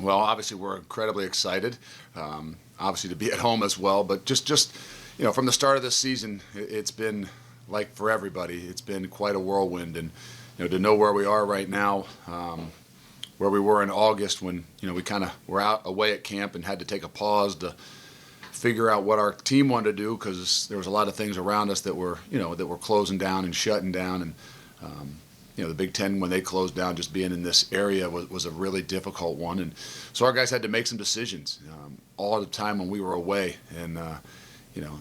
Well, obviously we're incredibly excited, obviously to be at home as well. But just from the start of this season, it's been like for everybody, it's been quite a whirlwind, and to know where we are right now, where we were in August when we kind of were out away at camp and had to take a pause to figure out what our team wanted to do because there was a lot of things around us that were that were closing down and shutting down, and the Big Ten, when they closed down, just being in this area was a really difficult one. And so our guys had to make some decisions all the time when we were away. And,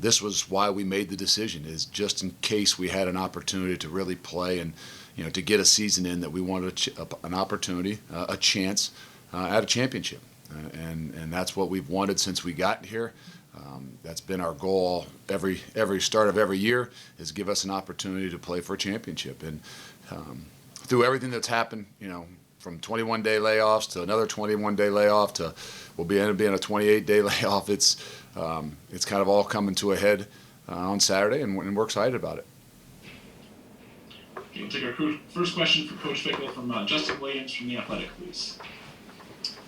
this was why we made the decision, is just in case we had an opportunity to really play and, to get a season in, that we wanted an opportunity, a chance at a championship. And that's what we've wanted since we got here. That's been our goal every start of every year, is give us an opportunity to play for a championship. And through everything that's happened, from 21-day layoffs to another 21-day layoff to we'll end up being a 28-day layoff, it's kind of all coming to a head on Saturday, and we're excited about it. Okay, we'll take our first question for Coach Fickell from Justin Williams from The Athletic, please.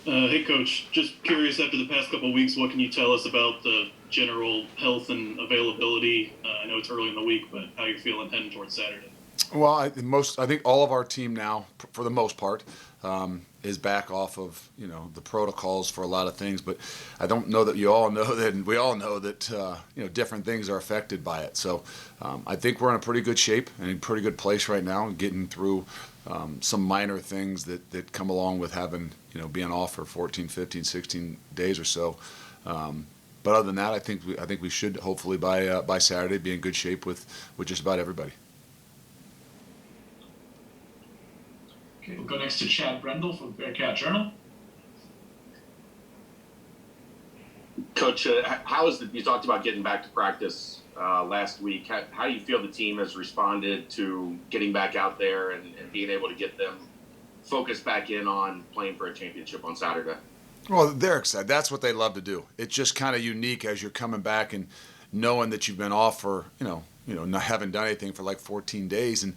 Hey, Coach. Just curious, after the past couple of weeks, what can you tell us about the general health and availability? I know it's early in the week, but how you're feeling heading towards Saturday? Well, I think all of our team now, for the most part, is back off of the protocols for a lot of things. But I don't know that you all know that, and we all know that different things are affected by it. So I think we're in a pretty good shape and in a pretty good place right now, getting through some minor things that come along with having being off for 14, 15, 16 days or so. But other than that, I think we should hopefully by Saturday be in good shape with just about everybody. Okay, we'll go next to Chad Brendel from Bearcat Journal. Coach, you talked about getting back to practice last week. How do you feel the team has responded to getting back out there and being able to get them focused back in on playing for a championship on Saturday? Well, they're excited. That's what they love to do. It's just kind of unique as you're coming back and knowing that you've been off for, not haven't done anything for like 14 days. And,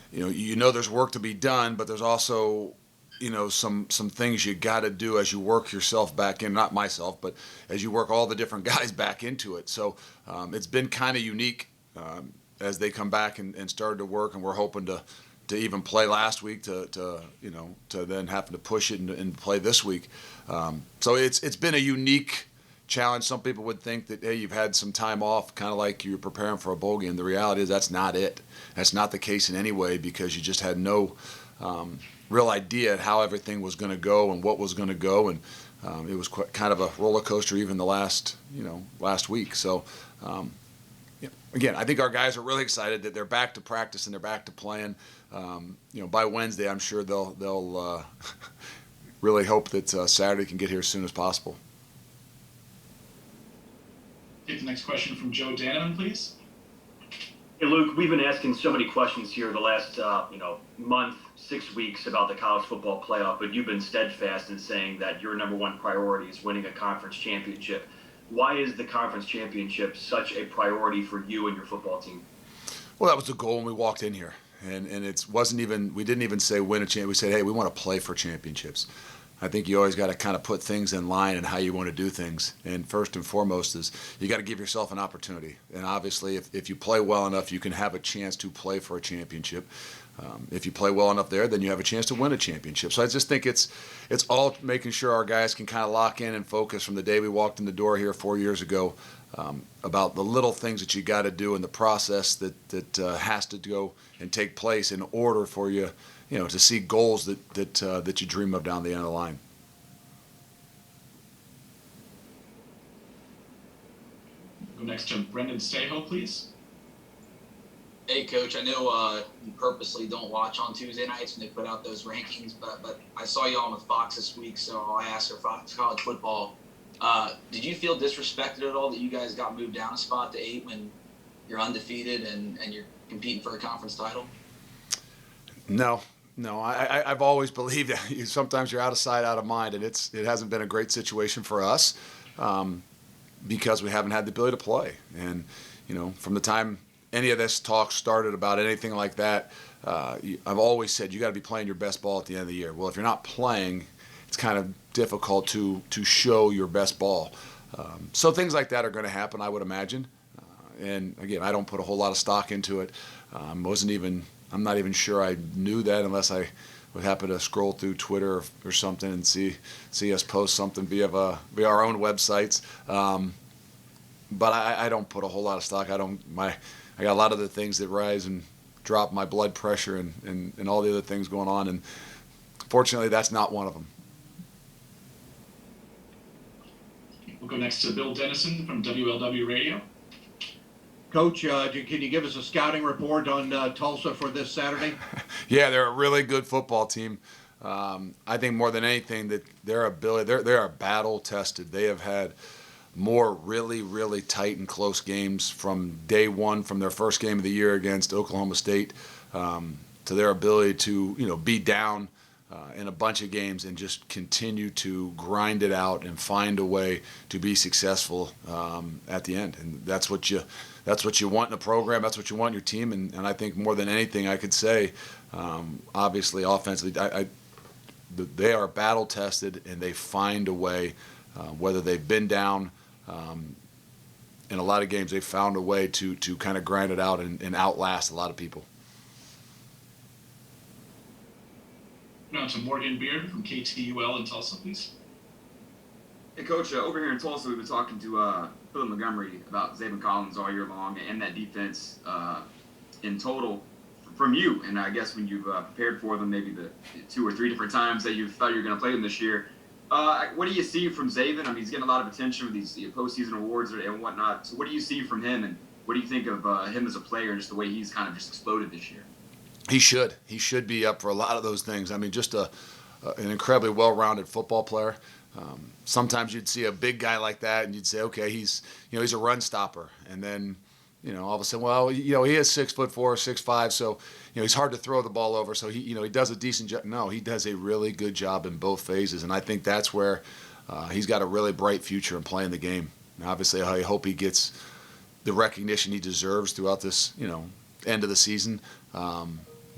there's work to be done, but there's also, some things you got to do as you work yourself back in, not myself, but as you work all the different guys back into it. So it's been kind of unique as they come back and started to work, and we're hoping to even play last week to then having to push it and play this week. So it's been a unique challenge. Some people would think that, hey, you've had some time off, kind of like you're preparing for a bowl game. The reality is that's not it. That's not the case in any way, because you just had no real idea how everything was going to go and what was going to go, and it was kind of a roller coaster even the last week. So again, I think our guys are really excited that they're back to practice and they're back to playing. By Wednesday, I'm sure they'll really hope that Saturday can get here as soon as possible. Take the next question from Joe Daneman, please. Hey, Luke, we've been asking so many questions here the last, month, 6 weeks about the college football playoff, but you've been steadfast in saying that your number one priority is winning a conference championship. Why is the conference championship such a priority for you and your football team? Well, that was the goal when we walked in here, and we didn't even say win a championship. We said, hey, we want to play for championships. I think you always got to kind of put things in line and how you want to do things. And first and foremost is you got to give yourself an opportunity. And obviously, if you play well enough, you can have a chance to play for a championship. If you play well enough there, then you have a chance to win a championship. So I just think it's all making sure our guys can kind of lock in and focus from the day we walked in the door here 4 years ago about the little things that you got to do in the process that has to go and take place in order for you, to see goals that you dream of down the end of the line. Go next to Brendan Staho, please. Hey, Coach, I know you purposely don't watch on Tuesday nights when they put out those rankings, but I saw you on with Fox this week, so I asked for Fox College Football. Did you feel disrespected at all that you guys got moved down a spot to 8 when you're undefeated and you're competing for a conference title? No, I've always believed that sometimes you're out of sight, out of mind, and it hasn't been a great situation for us because we haven't had the ability to play. And, from the time any of this talk started about anything like that, I've always said you got to be playing your best ball at the end of the year. Well, if you're not playing, it's kind of difficult to show your best ball. So things like that are going to happen, I would imagine. And again, I don't put a whole lot of stock into it. I'm not even sure I knew that unless I would happen to scroll through Twitter or something and see us post something via our own websites. But I don't put a whole lot of stock. I got a lot of the things that rise and drop my blood pressure and all the other things going on, and fortunately that's not one of them. We'll go next to Bill Dennison from WLW Radio. Coach, can you give us a scouting report on Tulsa for this Saturday? Yeah, they're a really good football team. I think more than anything that their ability, they're battle tested. They have had more really, really tight and close games from day one, from their first game of the year against Oklahoma State, to their ability to be down in a bunch of games and just continue to grind it out and find a way to be successful at the end. And that's what you want in a program. That's what you want in your team. And I think more than anything I could say, obviously offensively, they are battle tested and they find a way, whether they've been down in a lot of games, they've found a way to kind of grind it out and outlast a lot of people. Now to Morgan Beard from KTUL in Tulsa, please. Hey, Coach, over here in Tulsa, we've been talking to Philip Montgomery about Zaven Collins all year long and that defense in total from you. And I guess when you've prepared for them, maybe the 2 or 3 different times that you thought you were going to play them this year, what do you see from Zaven? I mean, he's getting a lot of attention with these postseason awards and whatnot. So what do you see from him, and what do you think of him as a player and just the way he's kind of just exploded this year? He should be up for a lot of those things. I mean, just an incredibly well-rounded football player. Sometimes you'd see a big guy like that, and you'd say, okay, he's a run stopper, and then all of a sudden, well, he is 6'4", 6'5", so he's hard to throw the ball over. So he does a decent job. No, he does a really good job in both phases, and I think that's where he's got a really bright future in playing the game. And obviously, I hope he gets the recognition he deserves throughout this end of the season.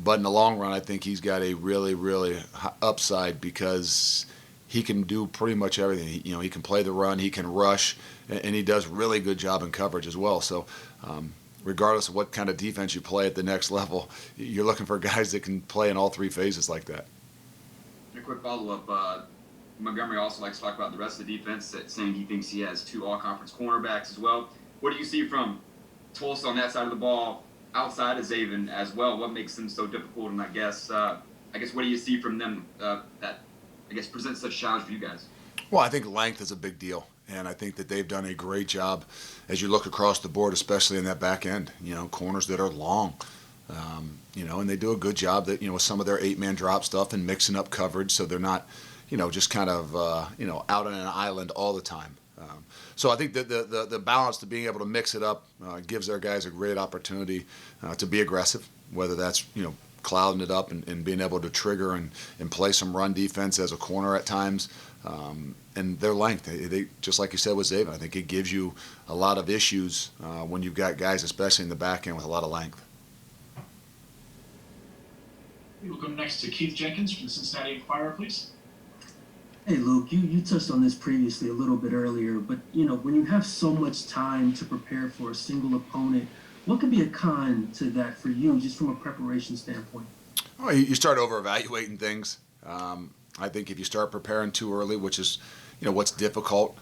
But in the long run, I think he's got a really, really upside because he can do pretty much everything. He can play the run, he can rush, and he does really good job in coverage as well. So regardless of what kind of defense you play at the next level, you're looking for guys that can play in all 3 phases like that. A quick follow-up. Montgomery also likes to talk about the rest of the defense, saying he thinks he has 2 all-conference cornerbacks as well. What do you see from Tulsa on that side of the ball, outside of Zaven as well? What makes them so difficult? And I guess what do you see from them that presents such a challenge for you guys? Well, I think length is a big deal, and I think that they've done a great job as you look across the board, especially in that back end. Corners that are long, and they do a good job that with some of their 8-man drop stuff and mixing up coverage, so they're not just kind of out on an island all the time. So I think that the balance to being able to mix it up gives their guys a great opportunity to be aggressive, whether that's clouding it up and being able to trigger and play some run defense as a corner at times. And their length, they just like you said with Zaven, I think it gives you a lot of issues when you've got guys, especially in the back end, with a lot of length. We'll go next to Keith Jenkins from the Cincinnati Enquirer, please. Hey, Luke, you touched on this previously a little bit earlier, but, when you have so much time to prepare for a single opponent, what could be a con to that for you, just from a preparation standpoint? Well, you start over-evaluating things. I think if you start preparing too early, which is, what's difficult,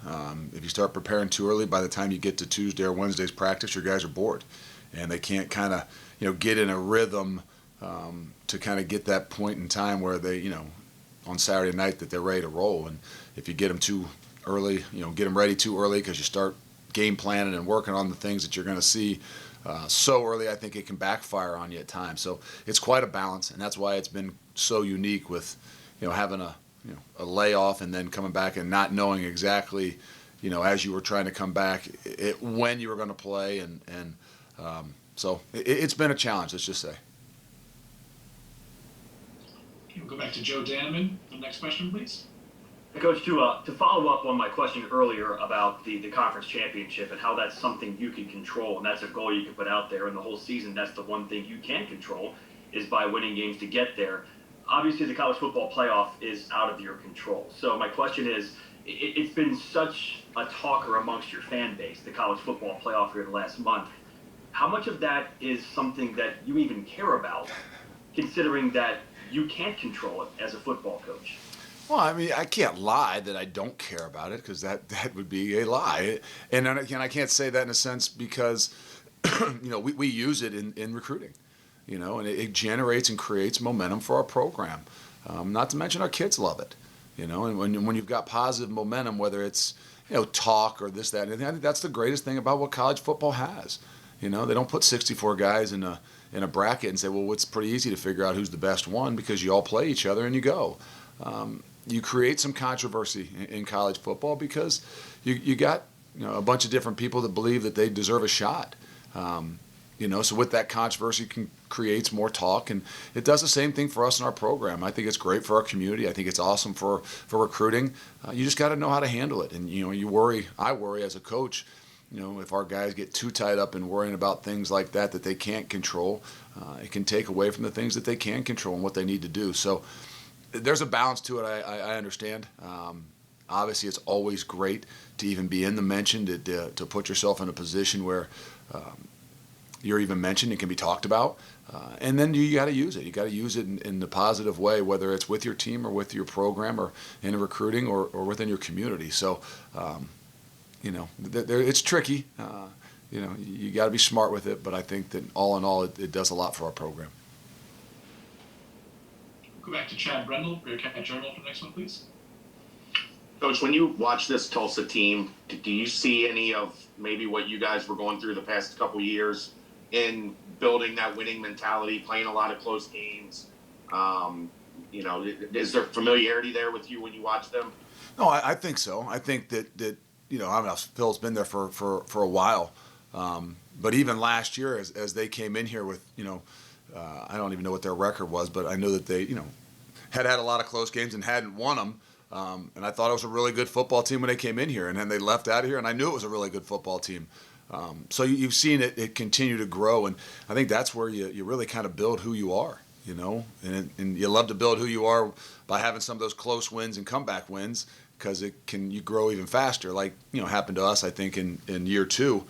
if you start preparing too early, by the time you get to Tuesday or Wednesday's practice, your guys are bored. And they can't kind of, get in a rhythm to kind of get that point in time where they, on Saturday night that they're ready to roll. And if you get them too early, get them ready too early because you start game planning and working on the things that you're going to see so early, I think it can backfire on you at times. So it's quite a balance, and that's why it's been so unique with, having a layoff and then coming back and not knowing exactly, as you were trying to come back, when you were going to play. And so it's been a challenge, let's just say. We'll go back to Joe Danneman. The next question, please. Hey, Coach, to follow up on my question earlier about the conference championship and how that's something you can control, and that's a goal you can put out there, and the whole season, that's the one thing you can control, is by winning games to get there. obviously the college football playoff is out of your control. So my question is, it's been such a talker amongst your fan base, the college football playoff here the last month. How much of that is something that you even care about, considering that you can't control it as a football coach? Well, I mean, I can't lie that I don't care about it, because that would be a lie. And again, I can't say that in a sense because, we use it in recruiting, and it generates and creates momentum for our program. Not to mention our kids love it, and when you've got positive momentum, whether it's, talk or this, that, and I think that's the greatest thing about what college football has. They don't put 64 guys in a bracket and say, well, it's pretty easy to figure out who's the best one, because you all play each other and you go. You create some controversy in college football because you got a bunch of different people that believe that they deserve a shot. So with that controversy creates more talk, and it does the same thing for us in our program. I think it's great for our community. I think it's awesome for recruiting. You just got to know how to handle it. And I worry as a coach, if our guys get too tied up in worrying about things like that they can't control, it can take away from the things that they can control and what they need to do. So there's a balance to it. I understand. Obviously, it's always great to even be in the mention, to put yourself in a position where you're even mentioned and can be talked about. And then you got to use it. You got to use it in the positive way, whether it's with your team or with your program or in recruiting or within your community. So, it's tricky. You got to be smart with it. But I think that all in all, it does a lot for our program. Go back to Chad Brendel, Bearcat Journal, for the next one, please. Coach, when you watch this Tulsa team, do you see any of maybe what you guys were going through the past couple years in building that winning mentality, playing a lot of close games? Is there familiarity there with you when you watch them? No, I think so. I think that Phil's been there for a while. But even last year, as they came in here with, I don't even know what their record was, but I know that they, had a lot of close games and hadn't won them. And I thought it was a really good football team when they came in here, and then they left out of here, and I knew it was a really good football team. So you've seen it continue to grow, and I think that's where you really kind of build who you are, and you love to build who you are by having some of those close wins and comeback wins, because you grow even faster, like happened to us, I think, in year two.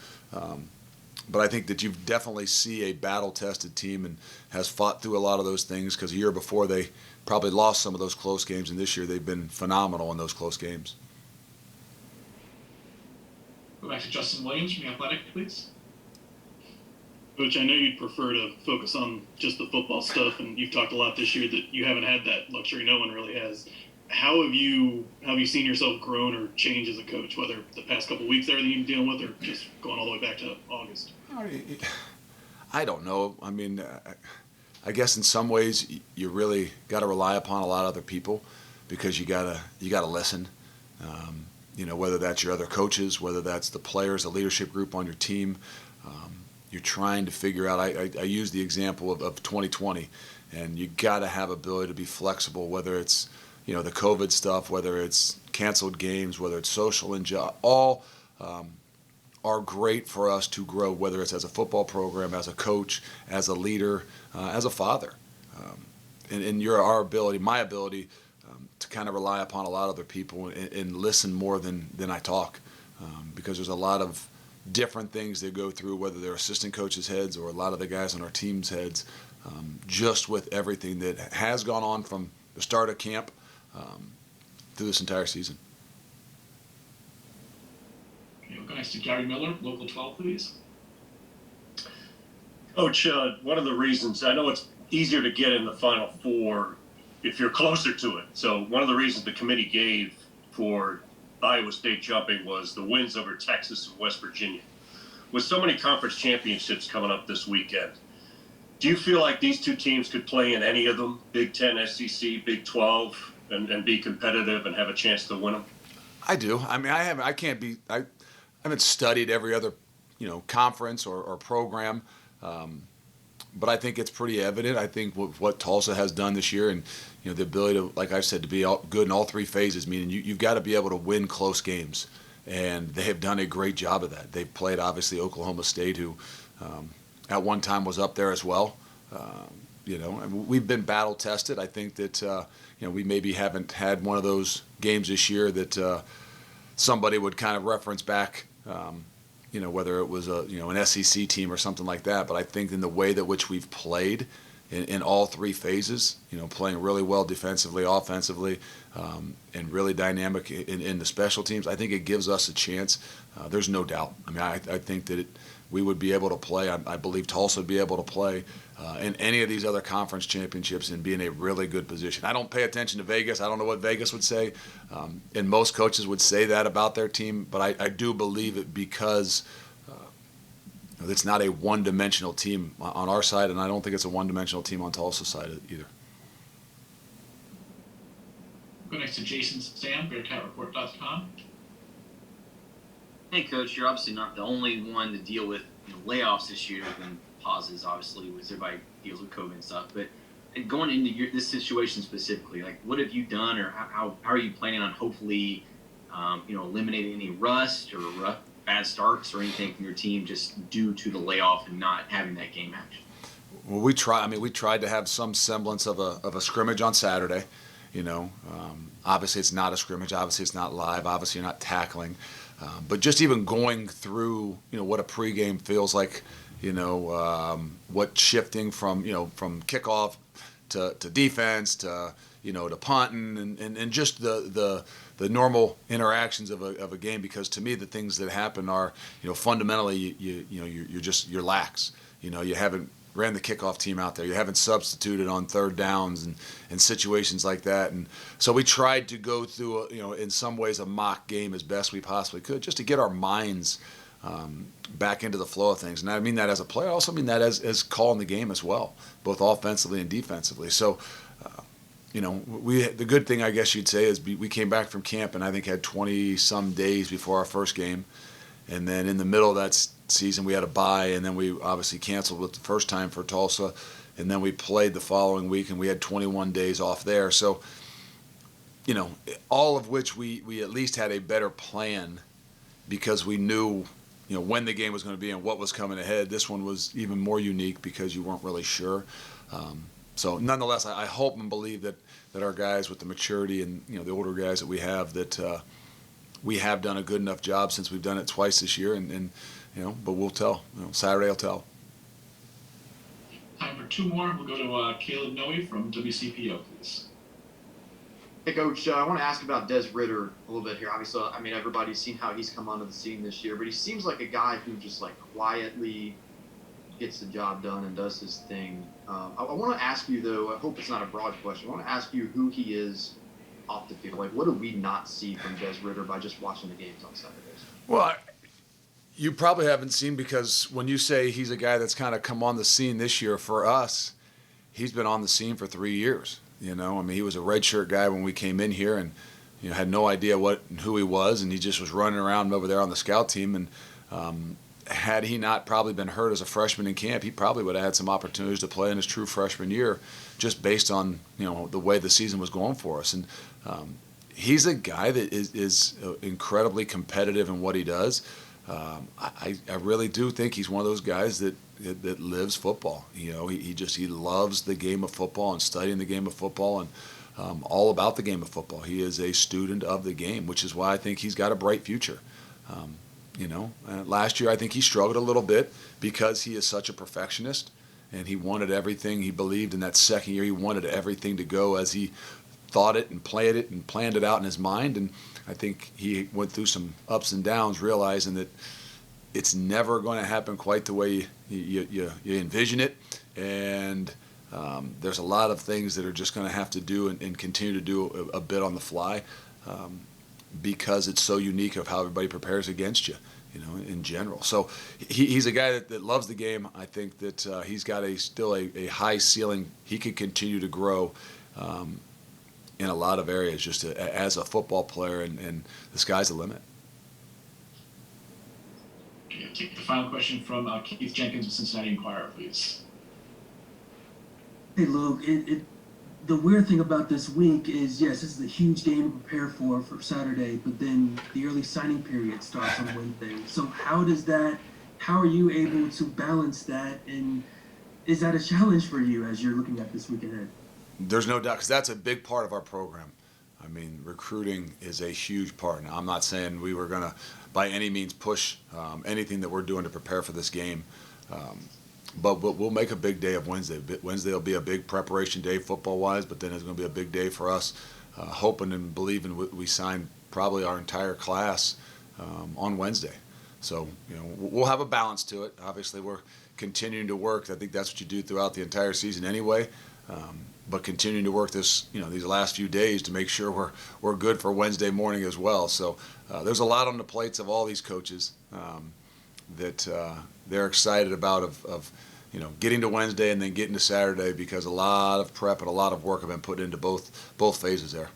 But I think that you definitely see a battle-tested team and has fought through a lot of those things, because a year before they probably lost some of those close games, and this year they've been phenomenal in those close games. Go back to Justin Williams from The Athletic, please. Coach, I know you'd prefer to focus on just the football stuff, and you've talked a lot this year that you haven't had that luxury. No one really has. How have you seen yourself grown or change as a coach, whether the past couple of weeks, everything you've been dealing with, or just going all the way back to August? I don't know. I mean, I guess in some ways you really got to rely upon a lot of other people, because you gotta listen. Whether that's your other coaches, whether that's the players, the leadership group on your team. You're trying to figure out. I use the example of 2020, and you got to have ability to be flexible, whether it's the COVID stuff, whether it's canceled games, whether it's social and all are great for us to grow, whether it's as a football program, as a coach, as a leader, as a father. And my ability to kind of rely upon a lot of other people and listen more than I talk, because there's a lot of different things they go through, whether they're assistant coaches' heads or a lot of the guys on our team's heads, just with everything that has gone on from the start of camp through this entire season. Okay, we'll go next to Gary Miller, Local 12, please. Coach, one of the reasons, I know it's easier to get in the Final Four if you're closer to it. So one of the reasons the committee gave for Iowa State jumping was the wins over Texas and West Virginia. With so many conference championships coming up this weekend, do you feel like these two teams could play in any of them, Big Ten, SEC, Big 12, and be competitive and have a chance to win them? I do. I mean, I haven't studied every other, conference or program, but I think it's pretty evident. I think what Tulsa has done this year, and the ability to, like I said, to be good in all three phases, meaning you've got to be able to win close games, and they have done a great job of that. They've played obviously Oklahoma State, who at one time was up there as well. And we've been battle tested. I think that we maybe haven't had one of those games this year that somebody would kind of reference back. Whether it was an SEC team or something like that. But I think in the way that which we've played in all three phases, playing really well defensively, offensively, and really dynamic in the special teams, I think it gives us a chance. There's no doubt. I mean, I think that we would be able to play. I believe Tulsa would be able to play in any of these other conference championships and be in a really good position. I don't pay attention to Vegas. I don't know what Vegas would say. And most coaches would say that about their team. But I do believe it because it's not a one-dimensional team on our side, and I don't think it's a one-dimensional team on Tulsa's side either. Go next to Jason Sam, BearcatReport.com. Hey, Coach, you're obviously not the only one to deal with layoffs this year. There have been pauses, obviously, as everybody deals with COVID and stuff. But going into this situation specifically, like, what have you done, or how are you planning on hopefully, eliminating any rust or bad starts or anything from your team just due to the layoff and not having that game action? Well, we tried to have some semblance of a scrimmage on Saturday. Obviously it's not a scrimmage. Obviously it's not live. Obviously you're not tackling. But just even going through, what a pregame feels like, what shifting from kickoff to defense to punting and just the normal interactions of a game, because to me the things that happen are fundamentally you're lax. You haven't ran the kickoff team out there. You haven't substituted on third downs and situations like that. And so we tried to go through in some ways a mock game as best we possibly could, just to get our minds back into the flow of things. And I mean that as a player. I also mean that as calling the game as well, both offensively and defensively. So the good thing, I guess you'd say, is we came back from camp and I think had 20-some days before our first game. And then in the middle of that season, we had a bye, and then we obviously canceled it the first time for Tulsa. And then we played the following week, and we had 21 days off there. So, all of which we at least had a better plan because we knew, when the game was going to be and what was coming ahead. This one was even more unique because you weren't really sure. So nonetheless, I hope and believe that our guys with the maturity and, the older guys that we have, that we have done a good enough job since we've done it twice this year. And but we'll tell. Saturday will tell. Time for two more. We'll go to Caleb Noe from WCPO, please. Hey, Coach, I want to ask about Des Ridder a little bit here. Obviously, everybody's seen how he's come onto the scene this year, but he seems like a guy who just quietly gets the job done and does his thing. I want to ask you, though, I hope it's not a broad question. I want to ask you who he is off the field. What do we not see from Des Ridder by just watching the games on Saturdays? Well, you probably haven't seen, because when you say he's a guy that's kind of come on the scene this year, for us, he's been on the scene for 3 years. He was a redshirt guy when we came in here, and had no idea what and who he was, and he just was running around over there on the scout team. And had he not probably been hurt as a freshman in camp, he probably would have had some opportunities to play in his true freshman year, just based on the way the season was going for us. And he's a guy that is incredibly competitive in what he does. I really do think he's one of those guys that lives football. He loves the game of football and studying the game of football and all about the game of football. He is a student of the game, which is why I think he's got a bright future. Last year I think he struggled a little bit because he is such a perfectionist, and he wanted everything. He believed in that second year he wanted everything to go as he thought it and planned it out in his mind. And I think he went through some ups and downs, realizing that it's never going to happen quite the way you envision it. And there's a lot of things that are just going to have to do and continue to do a bit on the fly, because it's so unique of how everybody prepares against you, in general. So he's a guy that loves the game. I think that he's got still a high ceiling. He could continue to grow in a lot of areas, just as a football player, and the sky's the limit. Okay, take the final question from Keith Jenkins with Cincinnati Enquirer, please. Hey, Luke, the weird thing about this week is, yes, this is a huge game to prepare for Saturday, but then the early signing period starts on Wednesday. So how are you able to balance that and Is that a challenge for you as you're looking at this week ahead? There's no doubt, because that's a big part of our program. I mean, recruiting is a huge part. Now, I'm not saying we were going to, by any means, push anything that we're doing to prepare for this game. But we'll make a big day of Wednesday. Wednesday will be a big preparation day football-wise, but then it's going to be a big day for us, hoping and believing we sign probably our entire class on Wednesday. So, we'll have a balance to it. Obviously, we're continuing to work. I think that's what you do throughout the entire season anyway. But continuing to work these last few days to make sure we're good for Wednesday morning as well. So there's a lot on the plates of all these coaches that they're excited about of getting to Wednesday and then getting to Saturday, because a lot of prep and a lot of work have been put into both phases there.